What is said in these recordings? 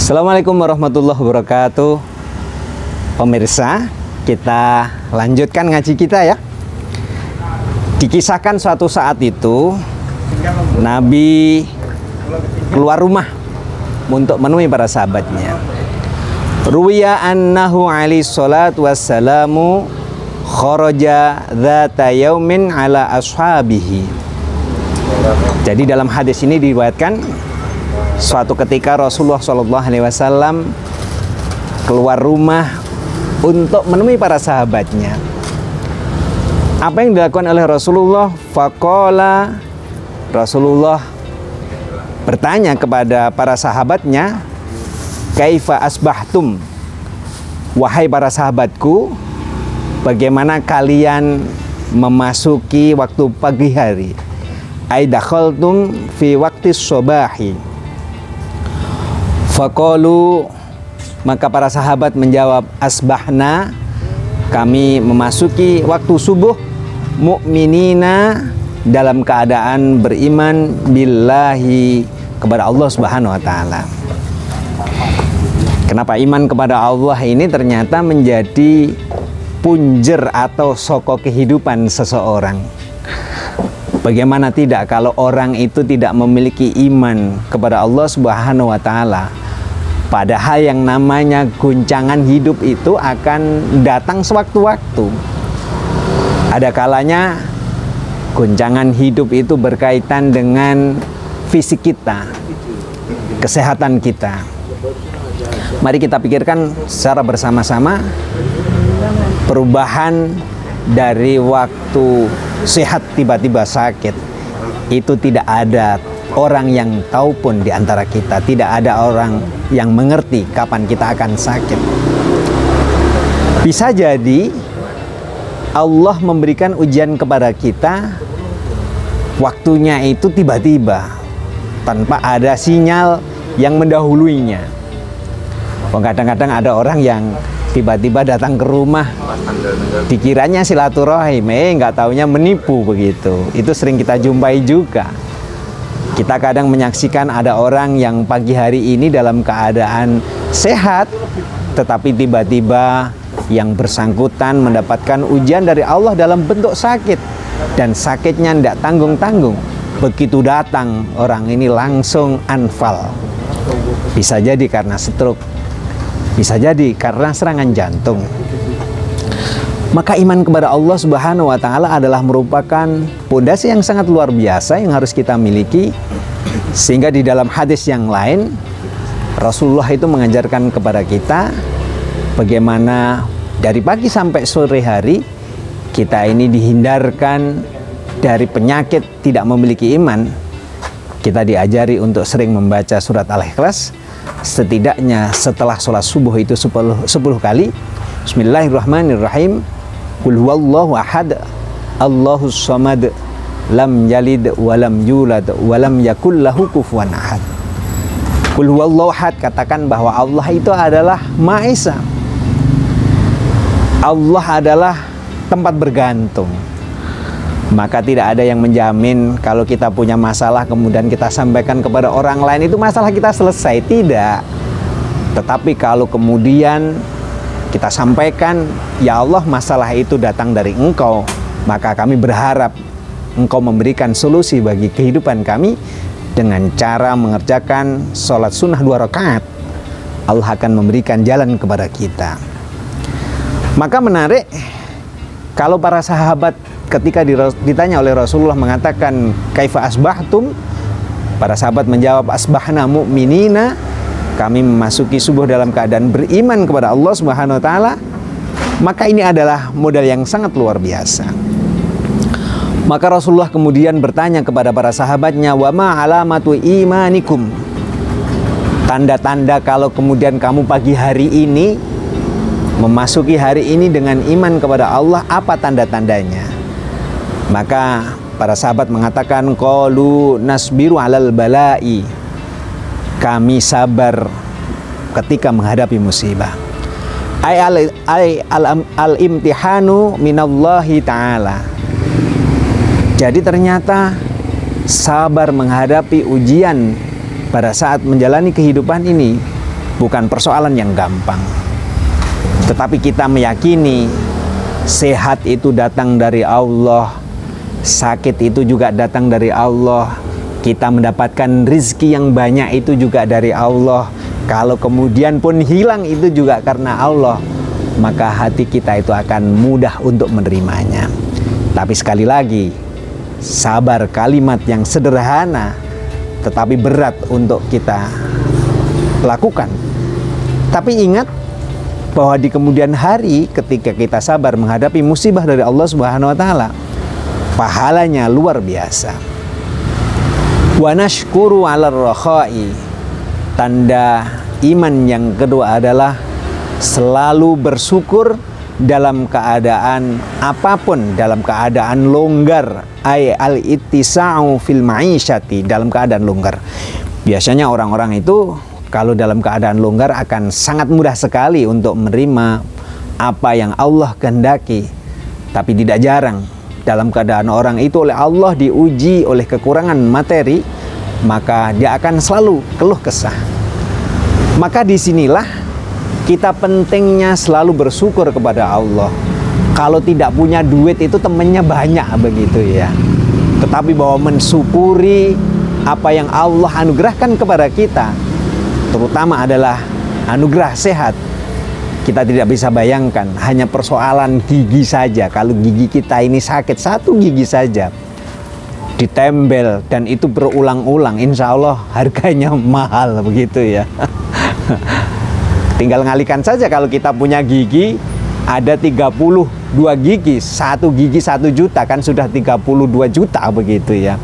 Assalamualaikum warahmatullahi wabarakatuh. Pemirsa, kita lanjutkan ngaji kita ya. Dikisahkan suatu saat itu Nabi keluar rumah untuk menemui para sahabatnya. Ruwiya annahu alaihi salatu wassalamu kharaja dzata yaumin ala ashabihi. Jadi dalam hadis ini diriwayatkan suatu ketika Rasulullah SAW keluar rumah untuk menemui para sahabatnya. Apa yang dilakukan oleh Rasulullah? Faqala, Rasulullah bertanya kepada para sahabatnya, kaifa asbahtum? Wahai para sahabatku, bagaimana kalian memasuki waktu pagi hari? Ai dakhaltum fi waqtis shabahi. Faqalu, maka para sahabat menjawab, asbahna, kami memasuki waktu subuh, mu'minina, dalam keadaan beriman billahi, kepada Allah Subhanahu wa taala. Kenapa iman kepada Allah ini ternyata menjadi punjer atau soko kehidupan seseorang? Bagaimana tidak kalau orang itu tidak memiliki iman kepada Allah Subhanahu wa taala? Padahal yang namanya guncangan hidup itu akan datang sewaktu-waktu. Ada kalanya guncangan hidup itu berkaitan dengan fisik kita, kesehatan kita. Mari kita pikirkan secara bersama-sama perubahan dari waktu sehat tiba-tiba sakit. Itu tidak ada orang yang tahu pun di antara kita. Tidak ada orang yang mengerti kapan kita akan sakit. Bisa jadi Allah memberikan ujian kepada kita, waktunya itu tiba-tiba tanpa ada sinyal yang mendahuluinya. Kadang-kadang ada orang yang tiba-tiba datang ke rumah, dikiranya silaturahim, nggak taunya menipu begitu. Itu sering kita jumpai juga. Kita kadang menyaksikan ada orang yang pagi hari ini dalam keadaan sehat, tetapi tiba-tiba yang bersangkutan mendapatkan ujian dari Allah dalam bentuk sakit. Dan sakitnya tidak tanggung-tanggung. Begitu datang, orang ini langsung anfal. Bisa jadi karena stroke, bisa jadi karena serangan jantung. Maka iman kepada Allah Subhanahu wa taala adalah merupakan pondasi yang sangat luar biasa yang harus kita miliki. Sehingga di dalam hadis yang lain Rasulullah itu mengajarkan kepada kita bagaimana dari pagi sampai sore hari kita ini dihindarkan dari penyakit tidak memiliki iman. Kita diajari untuk sering membaca surat Al-Ikhlas setidaknya setelah sholat subuh itu 10 kali. Bismillahirrahmanirrahim. Qul huwallahu ahad, Allahus samad, lam yalid walam yulad walam yakul lahu kufuwan ahad. Qul huwallahu ahad, katakan bahwa Allah itu adalah Maha Esa. Allah adalah tempat bergantung. Maka tidak ada yang menjamin kalau kita punya masalah kemudian kita sampaikan kepada orang lain itu masalah kita selesai, tidak. Tetapi kalau kemudian kita sampaikan, ya Allah, masalah itu datang dari Engkau, maka kami berharap Engkau memberikan solusi bagi kehidupan kami dengan cara mengerjakan sholat sunnah 2 rakaat. Allah akan memberikan jalan kepada kita. Maka menarik kalau para sahabat ketika ditanya oleh Rasulullah mengatakan kaifa asbahtum, para sahabat menjawab asbahna mu'minina, kami memasuki subuh dalam keadaan beriman kepada Allah Subhanahu wa taala. Maka ini adalah modal yang sangat luar biasa. Maka Rasulullah kemudian bertanya kepada para sahabatnya, wa ma alamatu imanikum, tanda-tanda kalau kemudian kamu pagi hari ini memasuki hari ini dengan iman kepada Allah, apa tanda-tandanya? Maka para sahabat mengatakan, qalu nasbiru alal balai, kami sabar ketika menghadapi musibah. Al-imtihanu minallahi ta'ala. Jadi ternyata sabar menghadapi ujian pada saat menjalani kehidupan ini bukan persoalan yang gampang. Tetapi kita meyakini sehat itu datang dari Allah, sakit itu juga datang dari Allah, kita mendapatkan rizki yang banyak itu juga dari Allah. Kalau kemudian pun hilang itu juga karena Allah, maka hati kita itu akan mudah untuk menerimanya. Tapi sekali lagi, sabar kalimat yang sederhana tetapi berat untuk kita lakukan. Tapi ingat bahwa di kemudian hari ketika kita sabar menghadapi musibah dari Allah Subhanahu wa taala, pahalanya luar biasa. Wa nashkuru 'alal rakhai. Tanda iman yang kedua adalah selalu bersyukur dalam keadaan apapun, dalam keadaan longgar, ay al-ittisa'u fil ma'isyati, dalam keadaan longgar. Biasanya orang-orang itu kalau dalam keadaan longgar akan sangat mudah sekali untuk menerima apa yang Allah kehendaki. Tapi tidak jarang dalam keadaan orang itu oleh Allah diuji oleh kekurangan materi, maka dia akan selalu keluh kesah. Maka disinilah kita pentingnya selalu bersyukur kepada Allah. Kalau tidak punya duit itu temannya banyak begitu ya. Tetapi bahwa mensyukuri apa yang Allah anugerahkan kepada kita, terutama adalah anugerah sehat. Kita tidak bisa bayangkan hanya persoalan gigi saja. Kalau gigi kita ini sakit, satu gigi saja ditembel dan itu berulang-ulang, insya Allah harganya mahal begitu ya. Tinggal ngalikan saja kalau kita punya gigi ada 32 gigi, satu gigi 1 juta kan sudah 32 juta begitu ya.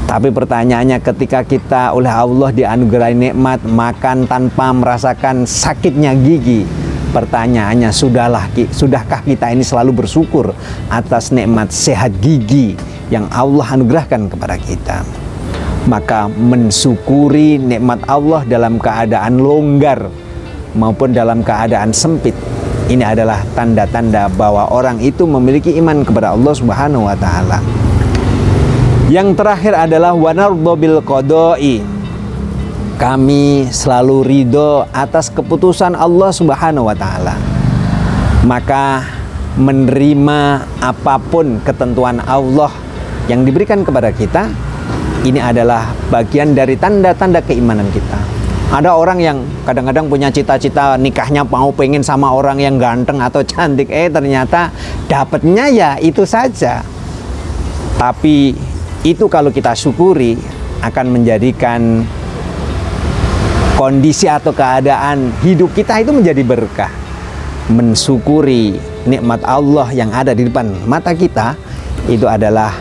Tapi pertanyaannya ketika kita oleh Allah dianugerahi nikmat makan tanpa merasakan sakitnya gigi, pertanyaannya sudahkah kita ini selalu bersyukur atas nikmat sehat gigi yang Allah anugerahkan kepada kita? Maka mensyukuri nikmat Allah dalam keadaan longgar maupun dalam keadaan sempit, ini adalah tanda-tanda bahwa orang itu memiliki iman kepada Allah Subhanahu wa taala. Yang terakhir adalah wanardho bil qada'i. Kami selalu ridho atas keputusan Allah Subhanahu wa taala. Maka menerima apapun ketentuan Allah yang diberikan kepada kita, ini adalah bagian dari tanda-tanda keimanan kita. Ada orang yang kadang-kadang punya cita-cita nikahnya mau pengen sama orang yang ganteng atau cantik, ternyata dapatnya ya itu saja. Tapi itu kalau kita syukuri akan menjadikan kondisi atau keadaan hidup kita itu menjadi berkah. Mensyukuri nikmat Allah yang ada di depan mata kita, itu adalah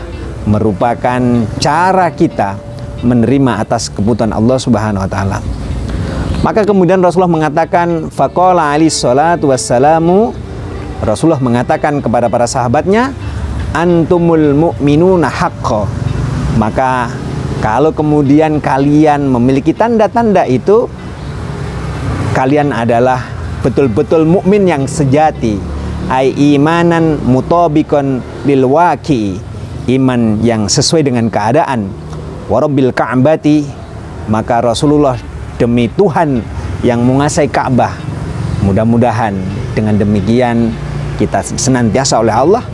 merupakan cara kita menerima atas keputusan Allah Subhanahu wa taala. Maka kemudian Rasulullah mengatakan, faqala alaihi salatu wassalamu, Rasulullah mengatakan kepada para sahabatnya, antumul mu'minuna haqqo. Maka kalau kemudian kalian memiliki tanda-tanda itu, kalian adalah betul-betul mukmin yang sejati, ai imanan mutabiqan lil waqi, iman yang sesuai dengan keadaan. Warabbil ka'bati, maka Rasulullah demi Tuhan yang menguasai Ka'bah, mudah-mudahan dengan demikian kita senantiasa oleh Allah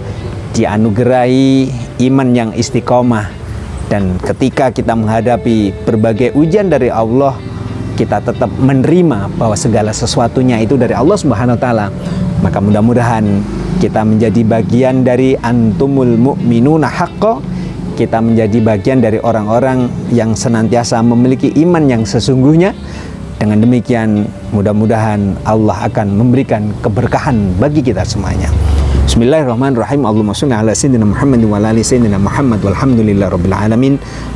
dianugerahi iman yang istiqomah, dan ketika kita menghadapi berbagai ujian dari Allah, kita tetap menerima bahwa segala sesuatunya itu dari Allah Subhanahu wa taala. Maka mudah-mudahan kita menjadi bagian dari antumul mu'minuna haqqo, kita menjadi bagian dari orang-orang yang senantiasa memiliki iman yang sesungguhnya. Dengan demikian mudah-mudahan Allah akan memberikan keberkahan bagi kita semuanya. Bismillahirrahmanirrahim. Allahumma shalli ala sayyidina Muhammad wa ala ali sayyidina Muhammad walhamdulillahi rabbil alamin.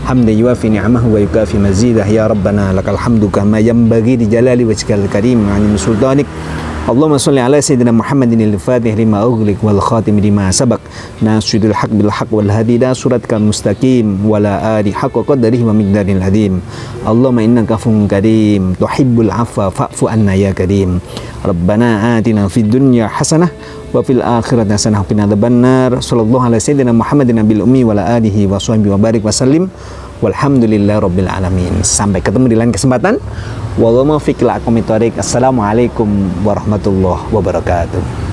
Hamdan yuwafi ni'amahu wa yukafi mazidah. Ya Rabbana lakal hamdu kama yanbaghi li jalali wajhikal karim wa 'azimi sultanik. Allahumma shalli ala sayyidina Muhammadin al-fatih lima ughliq wal khatim lima sabaq nasridul haq bil haq wal hadi ila siratal mustaqim wala ali haqqa qadrihi wa miqdaril hadim. Allahumma innaka afuwwun karim tuhibbul afwa fa'fu anna ya karim. Rabbana atina fid dunya hasanah wa fil akhirati hasanah wa qina adzabannar. Sallallahu ala sayyidina Muhammadin nabil ummi wa ala alihi wa sahbihi wa barik wa sallim. Walhamdulillahirabbil alamin. Sampai ketemu di lain kesempatan. Wallahu muwaffiq ila aqwamit thoriq. Assalamualaikum warahmatullahi wabarakatuh.